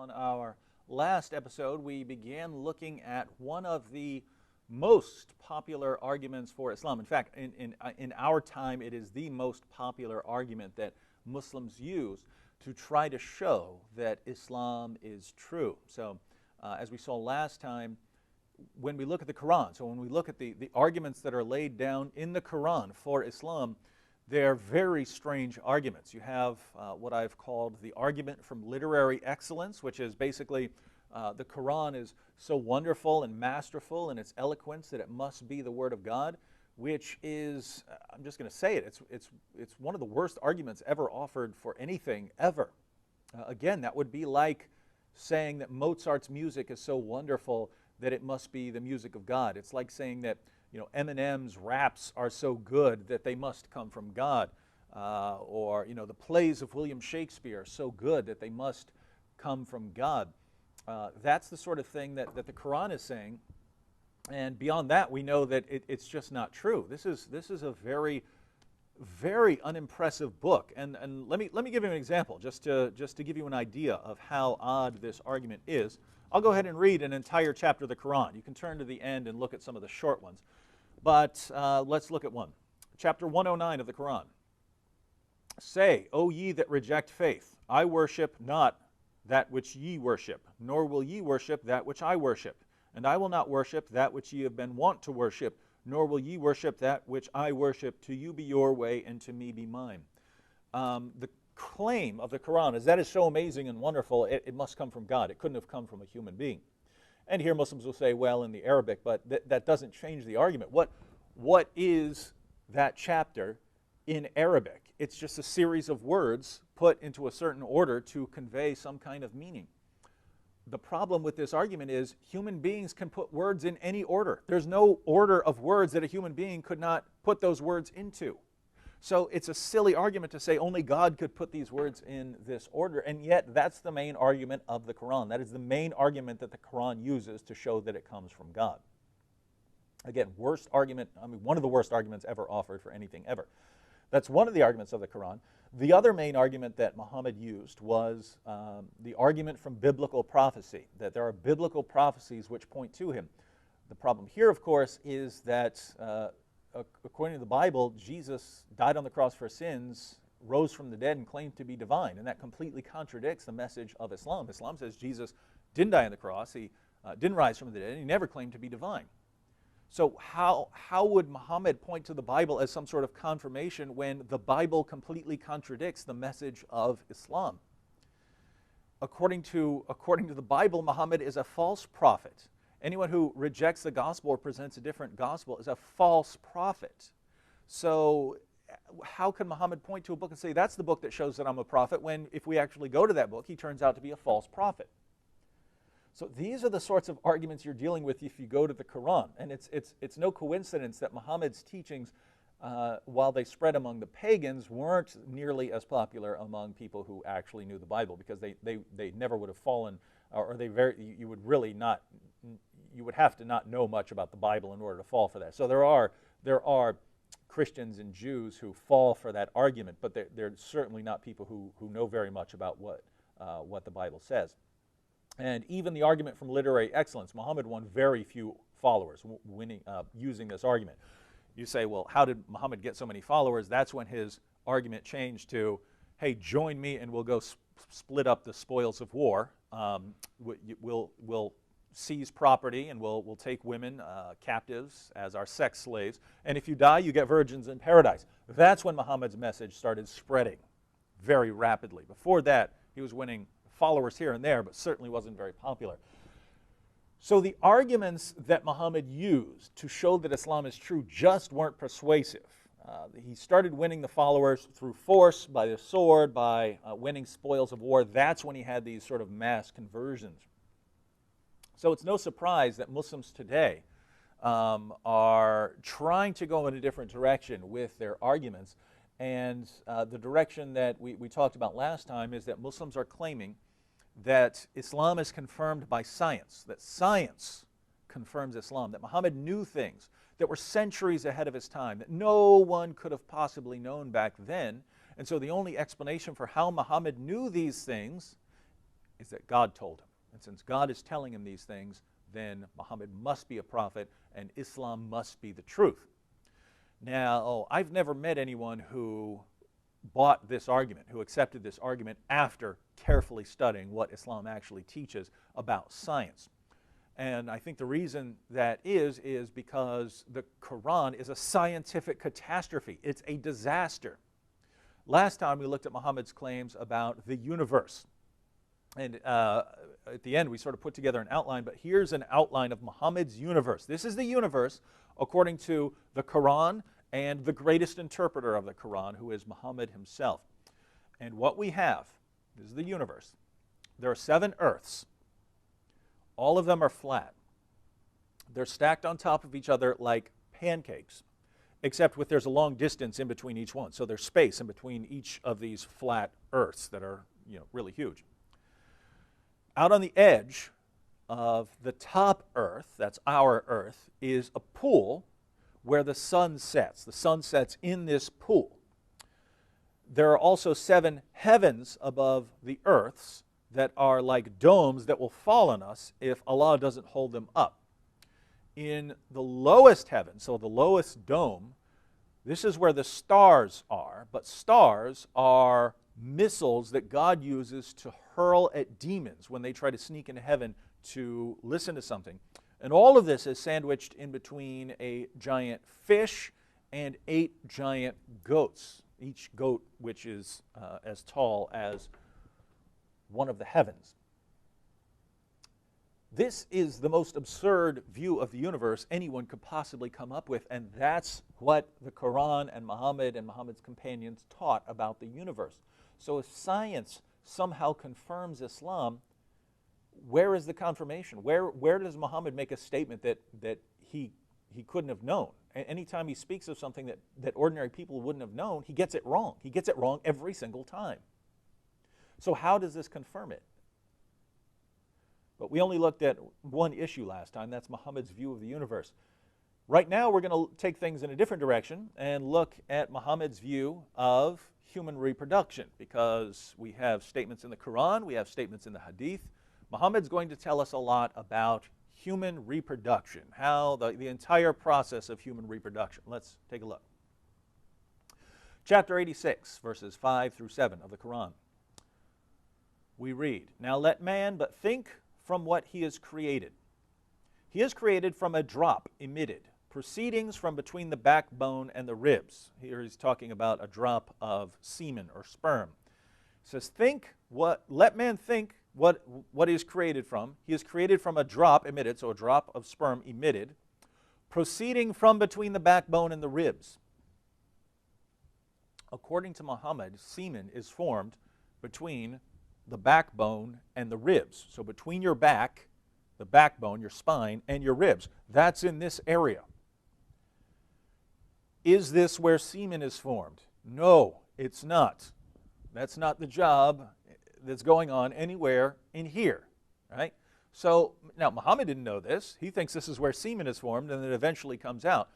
On our last episode, we began looking at one of the most popular arguments for Islam. In fact, in our time, it is the most popular argument that Muslims use to try to show that Islam is true. So, as we saw last time, when we look at the Quran, so when we look at the arguments that are laid down in the Quran for Islam, they're very strange arguments. You have what I've called the argument from literary excellence, which is basically the Quran is so wonderful and masterful in its eloquence that it must be the Word of God, which is, I'm just going to say it, it's one of the worst arguments ever offered for anything ever. Again, that would be like saying that Mozart's music is so wonderful that it must be the music of God. It's like saying that Eminem's raps are so good that they must come from God, or the plays of William Shakespeare are so good that they must come from God. That's the sort of thing that the Quran is saying, and beyond that, we know that it's just not true. This is a very, very unimpressive book, and let me give you an example, just to give you an idea of how odd this argument is. I'll go ahead and read an entire chapter of the Quran. You can turn to the end and look at some of the short ones. But let's look at one. Chapter 109 of the Quran. Say, O ye that reject faith, I worship not that which ye worship, nor will ye worship that which I worship. And I will not worship that which ye have been wont to worship, nor will ye worship that which I worship. To you be your way, and to me be mine. The claim of the Quran is that is so amazing and wonderful, it must come from God. It couldn't have come from a human being. And here Muslims will say, well, in the Arabic, but that doesn't change the argument. What is that chapter in Arabic? It's just a series of words put into a certain order to convey some kind of meaning. The problem with this argument is human beings can put words in any order. There's no order of words that a human being could not put those words into. So it's a silly argument to say only God could put these words in this order, and yet that's the main argument of the Quran. That is the main argument that the Quran uses to show that it comes from God. Again, worst argument, one of the worst arguments ever offered for anything ever. That's one of the arguments of the Quran. The other main argument that Muhammad used was the argument from biblical prophecy, that there are biblical prophecies which point to him. The problem here, of course, is that according to the Bible, Jesus died on the cross for sins, rose from the dead, and claimed to be divine. And that completely contradicts the message of Islam. Islam says Jesus didn't die on the cross, he didn't rise from the dead, and he never claimed to be divine. So how would Muhammad point to the Bible as some sort of confirmation when the Bible completely contradicts the message of Islam? According to the Bible, Muhammad is a false prophet. Anyone who rejects the gospel or presents a different gospel is a false prophet. So how can Muhammad point to a book and say, that's the book that shows that I'm a prophet, when if we actually go to that book, he turns out to be a false prophet? So these are the sorts of arguments you're dealing with if you go to the Quran. And it's no coincidence that Muhammad's teachings, while they spread among the pagans, weren't nearly as popular among people who actually knew the Bible, because they never would have fallen, or you would have to not know much about the Bible in order to fall for that. So there are Christians and Jews who fall for that argument, but they're certainly not people who know very much about what the Bible says. And even the argument from literary excellence, Muhammad won very few followers using this argument. You say, well, how did Muhammad get so many followers? That's when his argument changed to, hey, join me and we'll go split up the spoils of war. We'll seize property, and we'll take women captives as our sex slaves. And if you die, you get virgins in paradise. That's when Muhammad's message started spreading very rapidly. Before that, he was winning followers here and there, but certainly wasn't very popular. So the arguments that Muhammad used to show that Islam is true just weren't persuasive. He started winning the followers through force, by the sword, by winning spoils of war. That's when he had these sort of mass conversions. So it's no surprise that Muslims today are trying to go in a different direction with their arguments. And the direction that we talked about last time is that Muslims are claiming that Islam is confirmed by science, that science confirms Islam, that Muhammad knew things that were centuries ahead of his time, that no one could have possibly known back then. And so the only explanation for how Muhammad knew these things is that God told him. And since God is telling him these things, then Muhammad must be a prophet and Islam must be the truth. Now, I've never met anyone who bought this argument, who accepted this argument after carefully studying what Islam actually teaches about science. And I think the reason that is because the Quran is a scientific catastrophe. It's a disaster. Last time we looked at Muhammad's claims about the universe. And at the end we sort of put together an outline, but here's an outline of Muhammad's universe. This is the universe according to the Quran and the greatest interpreter of the Quran, who is Muhammad himself. And what we have, this is the universe. There are 7 earths. All of them are flat. They're stacked on top of each other like pancakes, except there's a long distance in between each one. So there's space in between each of these flat earths that are, really huge. Out on the edge of the top earth, that's our earth, is a pool where the sun sets. The sun sets in this pool. There are also 7 heavens above the earths that are like domes that will fall on us if Allah doesn't hold them up. In the lowest heaven, so the lowest dome, this is where the stars are, but stars are missiles that God uses to hurl at demons when they try to sneak into heaven to listen to something. And all of this is sandwiched in between a giant fish and 8 giant goats, each goat which is as tall as one of the heavens. This is the most absurd view of the universe anyone could possibly come up with, and that's what the Quran and Muhammad's companions taught about the universe. So if science somehow confirms Islam, where is the confirmation? Where does Muhammad make a statement that he couldn't have known? Anytime he speaks of something that ordinary people wouldn't have known, he gets it wrong. He gets it wrong every single time. So how does this confirm it? But we only looked at one issue last time. That's Muhammad's view of the universe. Right now we're going to take things in a different direction and look at Muhammad's view of human reproduction, because we have statements in the Quran, we have statements in the Hadith. Muhammad's going to tell us a lot about human reproduction, how the entire process of human reproduction. Let's take a look. Chapter 86, verses 5 through 7 of the Quran. We read, "Now let man but think from what he is created. He is created from a drop emitted, proceedings from between the backbone and the ribs." Here he's talking about a drop of semen or sperm. He says, let man think what he is created from. He is created from a drop emitted, so a drop of sperm emitted, proceeding from between the backbone and the ribs. According to Muhammad, semen is formed between the backbone and the ribs. So between your back, the backbone, your spine, and your ribs. That's in this area. Is this where semen is formed? No, it's not. That's not the job that's going on anywhere in here, right? So now Muhammad didn't know this. He thinks this is where semen is formed and it eventually comes out.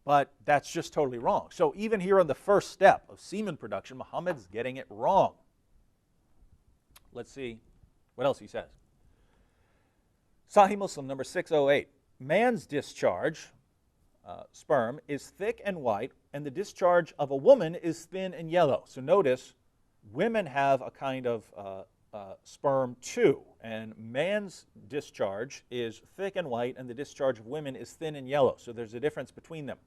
But that's just totally wrong. So even here on the first step of semen production, Muhammad's getting it wrong. Let's see what else he says. Sahih Muslim number 608. Man's discharge, sperm, is thick and white, and the discharge of a woman is thin and yellow. So notice, women have a kind of sperm too, and man's discharge is thick and white, and the discharge of women is thin and yellow. So there's a difference between them.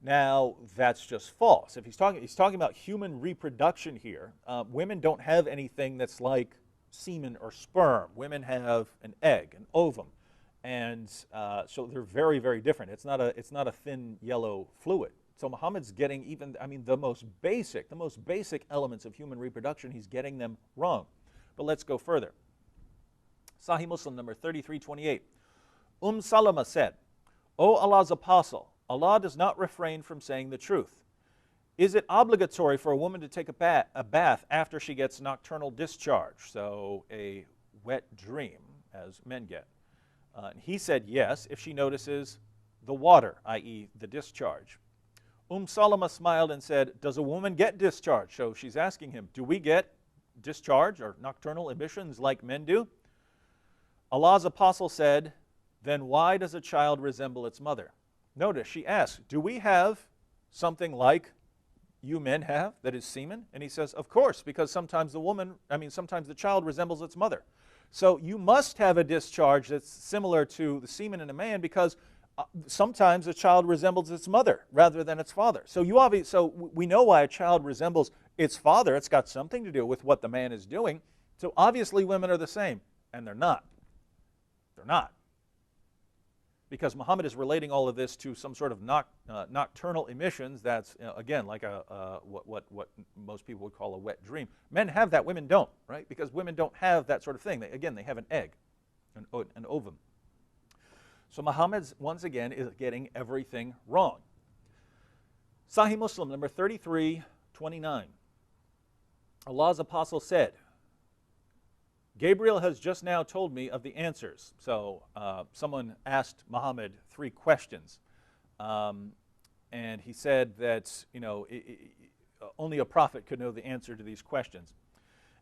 Now, that's just false. If he's talking about human reproduction here, women don't have anything that's like semen or sperm. Women have an egg, an ovum, and so they're very, very different. It's not a thin yellow fluid. So Muhammad's getting the most basic elements of human reproduction, he's getting them wrong. But let's go further. Sahih Muslim number 3328. Salama said, "O Allah's apostle, Allah does not refrain from saying the truth. Is it obligatory for a woman to take a bath after she gets nocturnal discharge?" So a wet dream, as men get. He said yes, if she notices the water, i.e. the discharge. Salama smiled and said, "Does a woman get discharge?" So she's asking him, do we get discharge or nocturnal emissions like men do? Allah's apostle said, then why does a child resemble its mother? Notice, she asks, do we have something like you men have, that is semen? And he says, of course, because sometimes the child resembles its mother. So you must have a discharge that's similar to the semen in a man, because sometimes a child resembles its mother rather than its father. So we know why a child resembles its father. It's got something to do with what the man is doing. So obviously women are the same, and they're not. They're not. Because Muhammad is relating all of this to some sort of nocturnal emissions that's, again, like what most people would call a wet dream. Men have that, women don't, right? Because women don't have that sort of thing. They have an egg, an ovum. So Muhammad, once again, is getting everything wrong. Sahih Muslim, number 3329. Allah's apostle said, Gabriel has just now told me of the answers. So someone asked Muhammad 3 questions. And he said that, only a prophet could know the answer to these questions.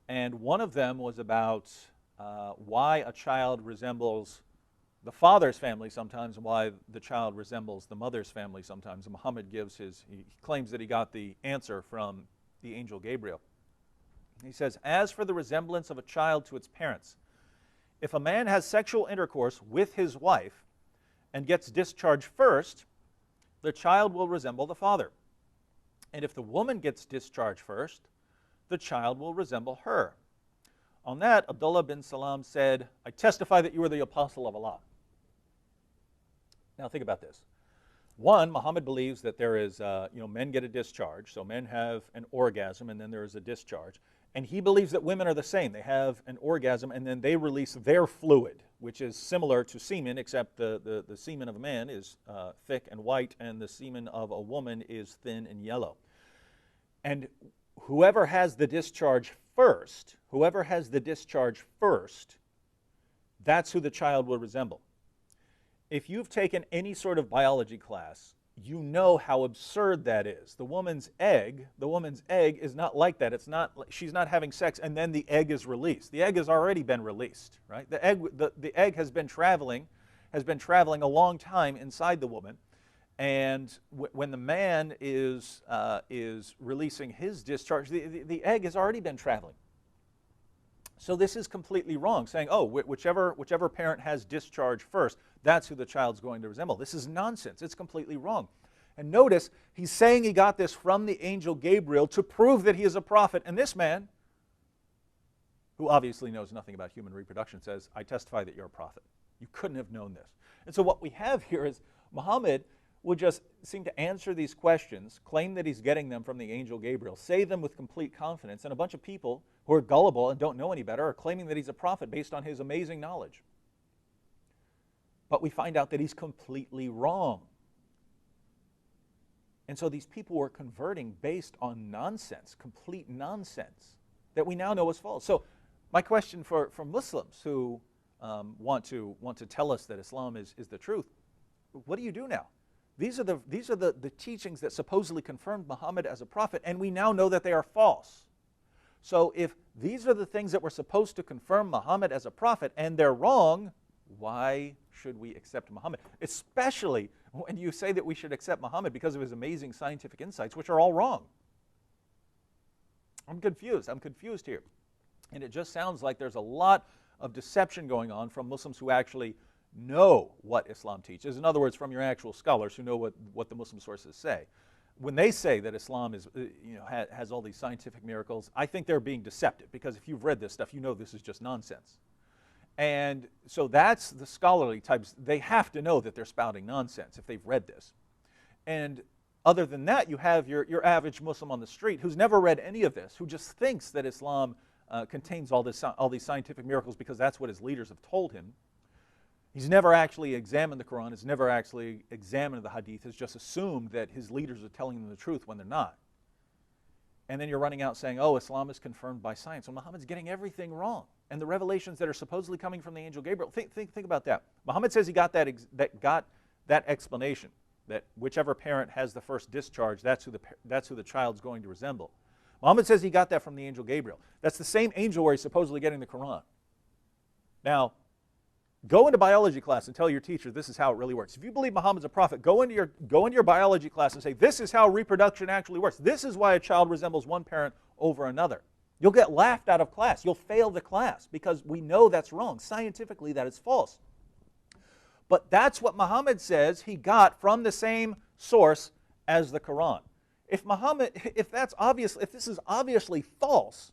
And one of them was about why a child resembles the father's family sometimes, and why the child resembles the mother's family sometimes. And Muhammad he claims that he got the answer from the angel Gabriel. He says, as for the resemblance of a child to its parents, if a man has sexual intercourse with his wife and gets discharged first, the child will resemble the father. And if the woman gets discharged first, the child will resemble her. On that, Abdullah bin Salam said, I testify that you are the apostle of Allah. Now think about this. One, Muhammad believes that there is, men get a discharge, so men have an orgasm and then there is a discharge. And he believes that women are the same. They have an orgasm and then they release their fluid, which is similar to semen, except the semen of a man is thick and white and the semen of a woman is thin and yellow. And whoever has the discharge first, that's who the child will resemble. If you've taken any sort of biology class, you know how absurd that is. The woman's egg is not like that. She's not having sex and then the egg is released. The egg has already been released, right? The egg has been traveling a long time inside the woman, and when the man is releasing his discharge, the egg has already been traveling. So this is completely wrong, saying, oh, whichever parent has discharge first, that's who the child's going to resemble. This is nonsense. It's completely wrong. And notice, he's saying he got this from the angel Gabriel to prove that he is a prophet. And this man, who obviously knows nothing about human reproduction, says, I testify that you're a prophet. You couldn't have known this. And so what we have here is Muhammad would just seem to answer these questions, claim that he's getting them from the angel Gabriel, say them with complete confidence, and a bunch of people who are gullible and don't know any better are claiming that he's a prophet based on his amazing knowledge. But we find out that he's completely wrong. And so these people were converting based on nonsense, complete nonsense, that we now know is false. So my question for Muslims who want to tell us that Islam is the truth, what do you do now? These are the teachings that supposedly confirmed Muhammad as a prophet, and we now know that they are false. So if these are the things that were supposed to confirm Muhammad as a prophet, and they're wrong, why should we accept Muhammad? Especially when you say that we should accept Muhammad because of his amazing scientific insights, which are all wrong. I'm confused here. And it just sounds like there's a lot of deception going on from Muslims who actually know what Islam teaches. In other words, from your actual scholars who know what the Muslim sources say. When they say that Islam is, has all these scientific miracles, I think they're being deceptive, because if you've read this stuff, you know this is just nonsense. And so that's the scholarly types. They have to know that they're spouting nonsense if they've read this. And other than that, you have your average Muslim on the street who's never read any of this, who just thinks that Islam contains all these scientific miracles because that's what his leaders have told him. He's never actually examined the Quran, has never actually examined the Hadith, has just assumed that his leaders are telling him the truth when they're not. And then you're running out saying, oh, Islam is confirmed by science. Well, Muhammad's getting everything wrong. And the revelations that are supposedly coming from the angel Gabriel, think about that. Muhammad says he got that explanation, that whichever parent has the first discharge, that's who the child's going to resemble. Muhammad says he got that from the angel Gabriel. That's the same angel where he's supposedly getting the Quran. Now, go into biology class and tell your teacher this is how it really works. If you believe Muhammad's a prophet, go into your biology class and say this is how reproduction actually works. This is why a child resembles one parent over another. You'll get laughed out of class. You'll fail the class because we know that's wrong. Scientifically, that is false. But that's what Muhammad says he got from the same source as the Quran. If this is obviously false,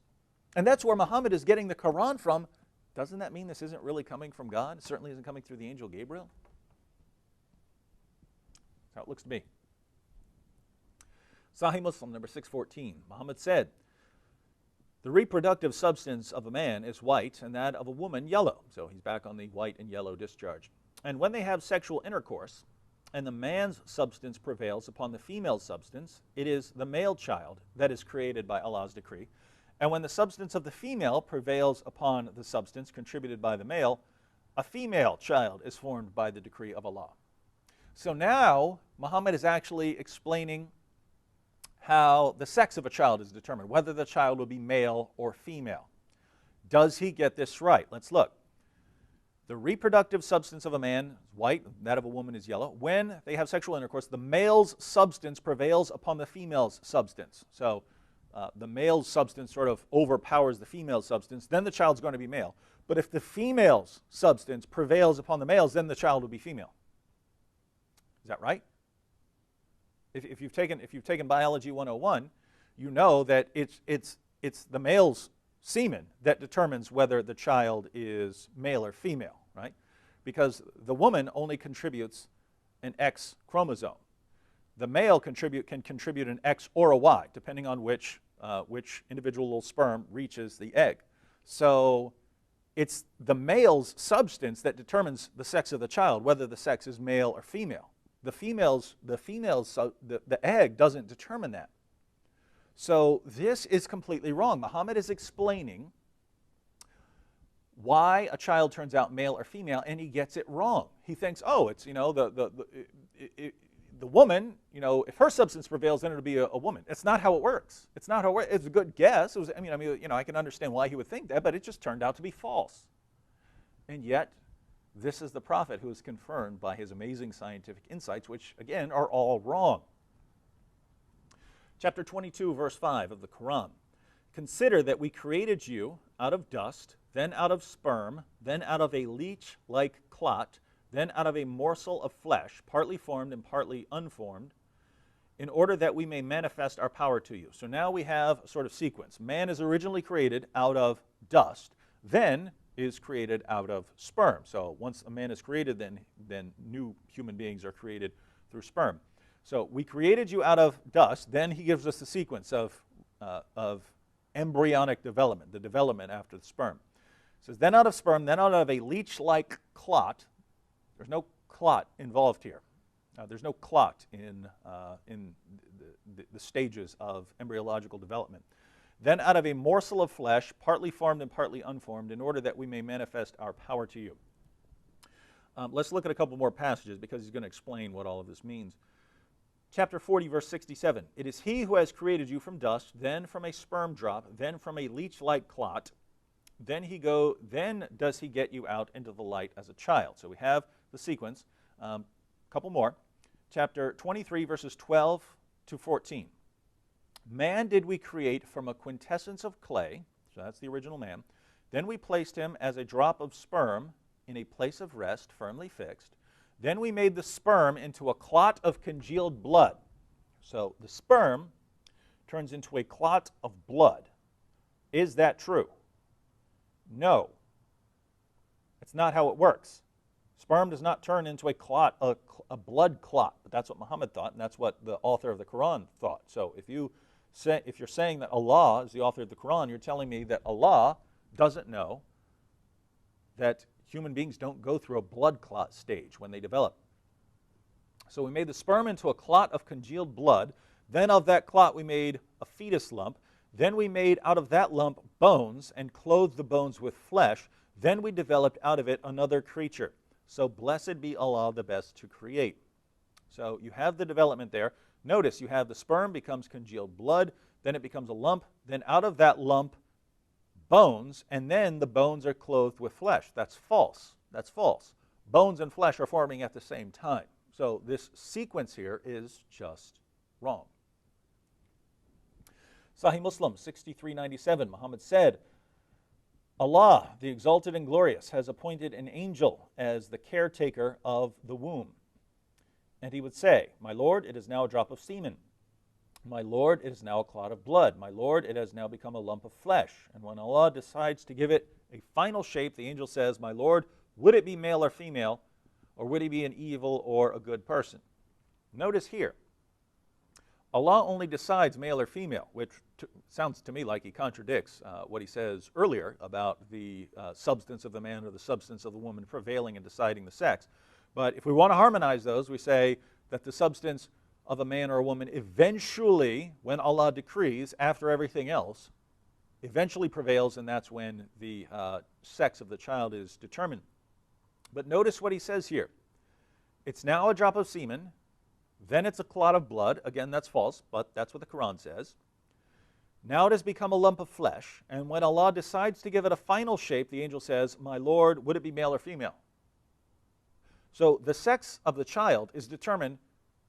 and that's where Muhammad is getting the Quran from, doesn't that mean this isn't really coming from God? It certainly isn't coming through the angel Gabriel. That's how it looks to me. Sahih Muslim, number 614. Muhammad said, the reproductive substance of a man is white and that of a woman yellow. So he's back on the white and yellow discharge. And when they have sexual intercourse, and the man's substance prevails upon the female's substance, it is the male child that is created by Allah's decree. And when the substance of the female prevails upon the substance contributed by the male, a female child is formed by the decree of Allah. So now Muhammad is actually explaining how the sex of a child is determined, whether the child will be male or female. Does he get this right? Let's look. The reproductive substance of a man is white, that of a woman is yellow. When they have sexual intercourse, the male's substance prevails upon the female's substance. So the male's substance sort of overpowers the female's substance, then the child's going to be male. But if the female's substance prevails upon the male's, then the child will be female. Is that right? If you've taken Biology 101, you know that it's the male's semen that determines whether the child is male or female, right? Because the woman only contributes an X chromosome. The male can contribute an X or a Y, depending on which individual sperm reaches the egg. So it's the male's substance that determines the sex of the child, whether the sex is male or female. The egg doesn't determine that. So this is completely wrong. Muhammad is explaining why a child turns out male or female, and he gets it wrong. He thinks, oh, it's the woman, if her substance prevails, then it'll be a woman. It's not how it works. It's not how it works. It's a good guess. I can understand why he would think that, but it just turned out to be false. And yet, this is the prophet who is confirmed by his amazing scientific insights, which, again, are all wrong. Chapter 22, verse 5 of the Quran. Consider that we created you out of dust, then out of sperm, then out of a leech-like clot, then out of a morsel of flesh, partly formed and partly unformed, in order that we may manifest our power to you. So now we have a sort of sequence. Man is originally created out of dust, then is created out of sperm. So once a man is created, then new human beings are created through sperm. So we created you out of dust, then he gives us the sequence of embryonic development, the development after the sperm. It says, then out of sperm, then out of a leech-like clot. There's no clot involved here. There's no clot in the stages of embryological development. Then out of a morsel of flesh, partly formed and partly unformed, in order that we may manifest our power to you. Let's look at a couple more passages because he's going to explain what all of this means. Chapter 40, verse 67. It is he who has created you from dust, then from a sperm drop, then from a leech-like clot. Then does he get you out into the light as a child. So we have the sequence. A couple more. Chapter 23, verses 12 to 14. Man did we create from a quintessence of clay, so that's the original man. Then we placed him as a drop of sperm in a place of rest, firmly fixed. Then we made the sperm into a clot of congealed blood. So the sperm turns into a clot of blood. Is that true? No. It's not how it works. Sperm does not turn into a clot, a blood clot. But that's what Muhammad thought, and that's what the author of the Quran thought. So if you're saying that Allah is the author of the Quran, you're telling me that Allah doesn't know that human beings don't go through a blood clot stage when they develop. So we made the sperm into a clot of congealed blood. Then of that clot we made a fetus lump. Then we made out of that lump bones and clothed the bones with flesh. Then we developed out of it another creature. So blessed be Allah, the best to create. So you have the development there. Notice you have the sperm becomes congealed blood, then it becomes a lump, then out of that lump bones, and then the bones are clothed with flesh. That's false. That's false. Bones and flesh are forming at the same time. So this sequence here is just wrong. Sahih Muslim 6397, Muhammad said, Allah, the exalted and glorious, has appointed an angel as the caretaker of the womb. And he would say, my Lord, it is now a drop of semen. My Lord, it is now a clot of blood. My Lord, it has now become a lump of flesh. And when Allah decides to give it a final shape, the angel says, my Lord, would it be male or female, or would he be an evil or a good person? Notice here, Allah only decides male or female, which sounds to me like he contradicts what he says earlier about the substance of the man or the substance of the woman prevailing and deciding the sex. But if we want to harmonize those, we say that the substance of a man or a woman eventually, when Allah decrees, after everything else, eventually prevails, and that's when the sex of the child is determined. But notice what he says here. It's now a drop of semen, then it's a clot of blood. Again, that's false, but that's what the Quran says. Now it has become a lump of flesh, and when Allah decides to give it a final shape, the angel says, my Lord, would it be male or female? So the sex of the child is determined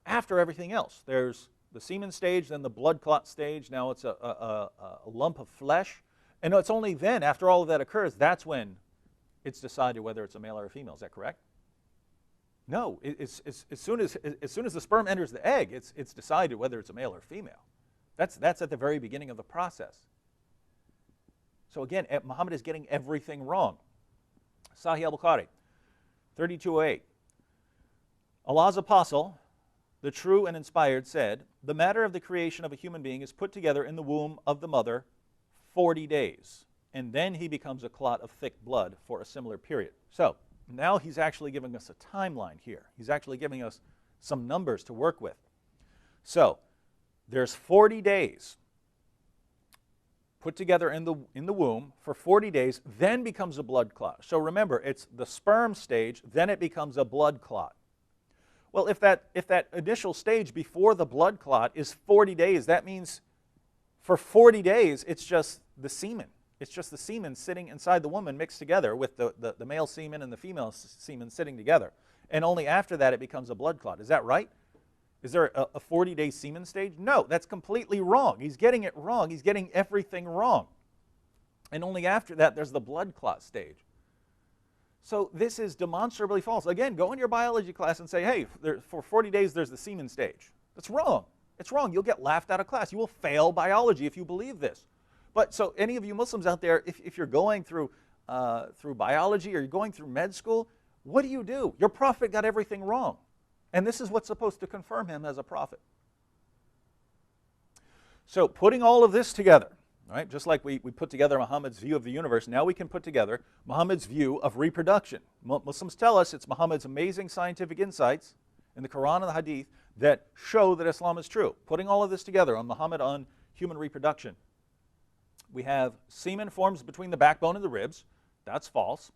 after everything else. There's the semen stage, then the blood clot stage. Now it's a lump of flesh. And it's only then, after all of that occurs, that's when it's decided whether it's a male or a female. Is that correct? No. As soon as the sperm enters the egg, it's decided whether it's a male or female. That's at the very beginning of the process. So again, Muhammad is getting everything wrong. Sahih al-Bukhari, 3208. Allah's apostle, the true and inspired, said, the matter of the creation of a human being is put together in the womb of the mother 40 days, and then he becomes a clot of thick blood for a similar period. So now he's actually giving us a timeline here. He's actually giving us some numbers to work with. So there's 40 days put together in the womb for 40 days, then becomes a blood clot. So remember, it's the sperm stage, then it becomes a blood clot. Well, if that initial stage before the blood clot is 40 days, that means for 40 days it's just the semen. It's just the semen sitting inside the woman mixed together with the male semen and the female semen sitting together. And only after that it becomes a blood clot. Is that right? Is there a 40-day semen stage? No, that's completely wrong. He's getting it wrong. He's getting everything wrong. And only after that there's the blood clot stage. So this is demonstrably false. Again, go in your biology class and say, hey, for 40 days there's the semen stage. That's wrong. It's wrong. You'll get laughed out of class. You will fail biology if you believe this. But so any of you Muslims out there, if you're going through biology or you're going through med school, what do? Your prophet got everything wrong. And this is what's supposed to confirm him as a prophet. So putting all of this together, right, just like we put together Muhammad's view of the universe, now we can put together Muhammad's view of reproduction. Muslims tell us it's Muhammad's amazing scientific insights in the Quran and the Hadith that show that Islam is true. Putting all of this together on Muhammad on human reproduction, we have semen forms between the backbone and the ribs. That's false.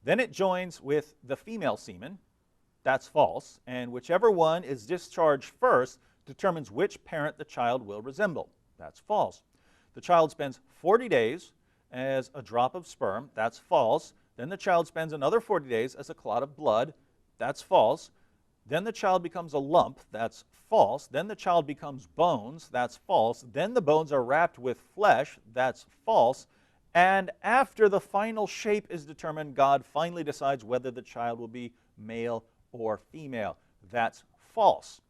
Then it joins with the female semen. That's false. And whichever one is discharged first determines which parent the child will resemble. That's false. The child spends 40 days as a drop of sperm. That's false. Then the child spends another 40 days as a clot of blood. That's false. Then the child becomes a lump. That's false. Then the child becomes bones. That's false. Then the bones are wrapped with flesh. That's false. And after the final shape is determined, God finally decides whether the child will be male or female. That's false.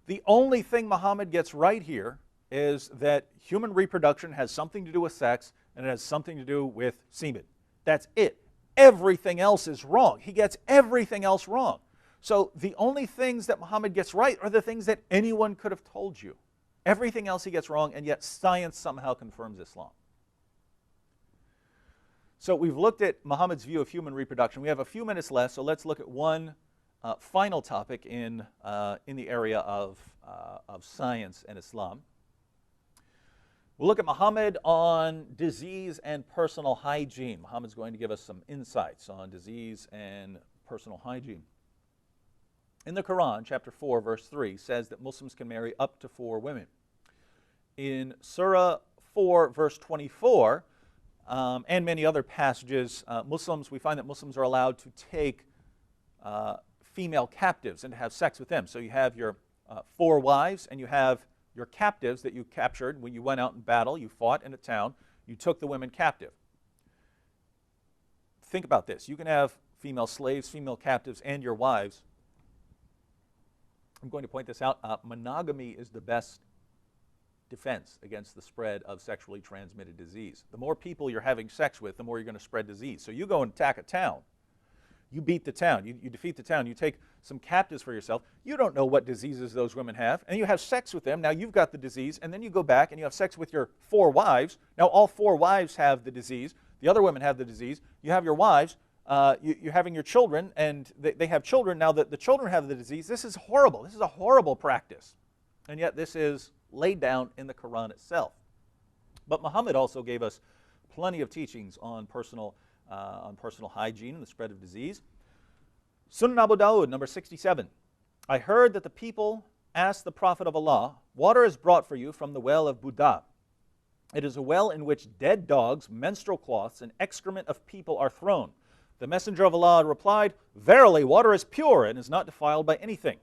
The only thing Muhammad gets right here is that human reproduction has something to do with sex and it has something to do with semen. That's it. Everything else is wrong. He gets everything else wrong. So the only things that Muhammad gets right are the things that anyone could have told you. Everything else he gets wrong, and yet science somehow confirms Islam. So we've looked at Muhammad's view of human reproduction. We have a few minutes left, so let's look at one final topic in the area of science and Islam. We'll look at Muhammad on disease and personal hygiene. Muhammad's going to give us some insights on disease and personal hygiene. In the Quran, chapter 4, verse 3, says that Muslims can marry up to 4 women. in Surah 4, verse 24, and many other passages, we find that Muslims are allowed to take female captives and to have sex with them. So you have your 4 wives, and you have your captives that you captured when you went out in battle. You fought in a town. You took the women captive. Think about this. You can have female slaves, female captives, and your wives. I'm going to point this out. Monogamy is the best defense against the spread of sexually transmitted disease. The more people you're having sex with, the more you're going to spread disease. So you go and attack a town. You beat the town. You defeat the town. You take some captives for yourself. You don't know what diseases those women have, and you have sex with them. Now you've got the disease, and then you go back and you have sex with your 4 wives. Now all 4 wives have the disease. The other women have the disease. You have your wives. You're having your children, and they have children. Now the children have the disease. This is horrible. This is a horrible practice. And yet this is laid down in the Quran itself. But Muhammad also gave us plenty of teachings on personal hygiene and the spread of disease. Sunan Abu Dawud, number 67. I heard that the people asked the Prophet of Allah, water is brought for you from the well of Buddha. It is a well in which dead dogs, menstrual cloths, and excrement of people are thrown. The Messenger of Allah replied, verily, water is pure and is not defiled by anything.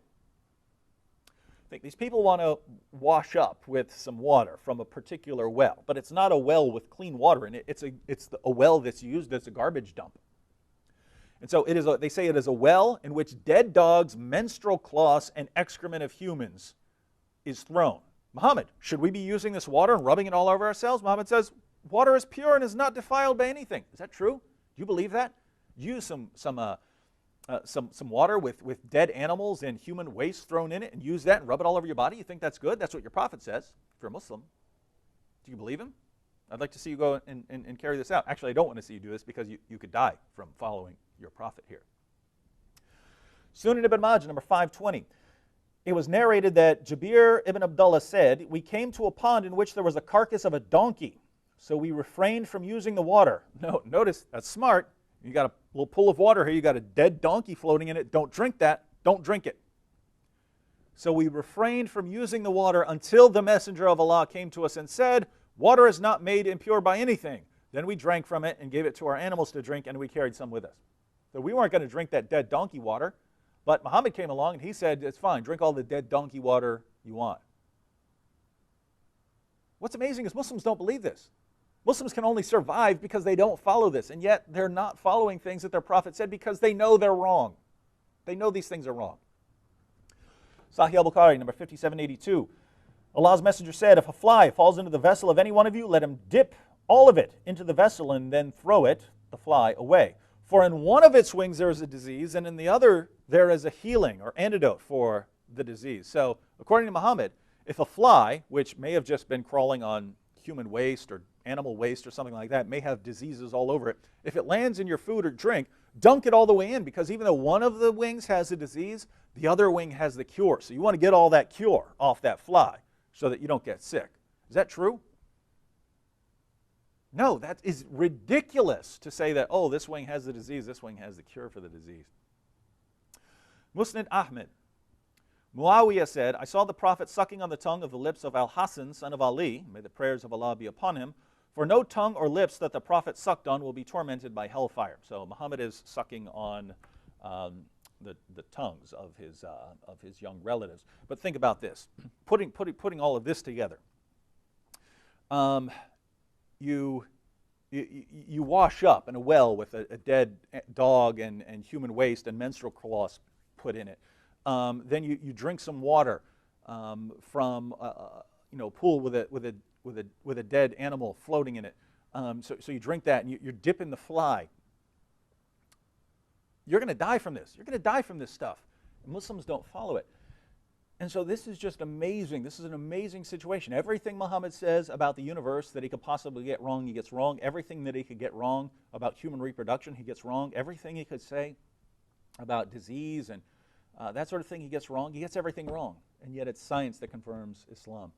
These people want to wash up with some water from a particular well, but it's not a well with clean water in it. It's a well that's used as a garbage dump. And so they say it is a well in which dead dogs, menstrual cloths, and excrement of humans is thrown. Muhammad, should we be using this water and rubbing it all over ourselves? Muhammad says, water is pure and is not defiled by anything. Is that true? Do you believe that? Use some water with dead animals and human waste thrown in it and use that and rub it all over your body? You think that's good? That's what your prophet says, if you're a Muslim. Do you believe him? I'd like to see you go and carry this out. Actually, I don't want to see you do this because you could die from following your prophet here. Sunan ibn Majah, number 520. It was narrated that Jabir ibn Abdullah said, we came to a pond in which there was a carcass of a donkey, so we refrained from using the water. No, notice, that's smart. You got a little pool of water here. You got a dead donkey floating in it. Don't drink that. Don't drink it. So we refrained from using the water until the Messenger of Allah came to us and said, water is not made impure by anything. Then we drank from it and gave it to our animals to drink, and we carried some with us. So we weren't going to drink that dead donkey water, but Muhammad came along and he said, it's fine, drink all the dead donkey water you want. What's amazing is Muslims don't believe this. Muslims can only survive because they don't follow this, and yet they're not following things that their prophet said because they know they're wrong. They know these things are wrong. Sahih al-Bukhari, number 5782. Allah's messenger said, if a fly falls into the vessel of any one of you, let him dip all of it into the vessel and then throw it, the fly, away. For in one of its wings there is a disease, and in the other there is a healing or antidote for the disease. So, according to Muhammad, if a fly, which may have just been crawling on human waste or animal waste or something like that, may have diseases all over it, if it lands in your food or drink, dunk it all the way in, because even though one of the wings has a disease, the other wing has the cure. So you want to get all that cure off that fly so that you don't get sick. Is that true? No, that is ridiculous to say that, oh, this wing has the disease, this wing has the cure for the disease. Musnad Ahmed. Muawiyah said, I saw the Prophet sucking on the tongue of the lips of Al-Hasan, son of Ali, may the prayers of Allah be upon him, for no tongue or lips that the Prophet sucked on will be tormented by hellfire. So Muhammad is sucking on the tongues of his young relatives. But think about this, putting all of this together. You wash up in a well with a dead dog and human waste and menstrual cloths put in it. Then you drink some water from a pool with a dead animal floating in it. So you drink that and you're dipping the fly. You're going to die from this. You're going to die from this stuff. Muslims don't follow it. And so this is just amazing. This is an amazing situation. Everything Muhammad says about the universe that he could possibly get wrong, he gets wrong. Everything that he could get wrong about human reproduction, he gets wrong. Everything he could say about disease and that sort of thing, he gets wrong. He gets everything wrong. And yet it's science that confirms Islam.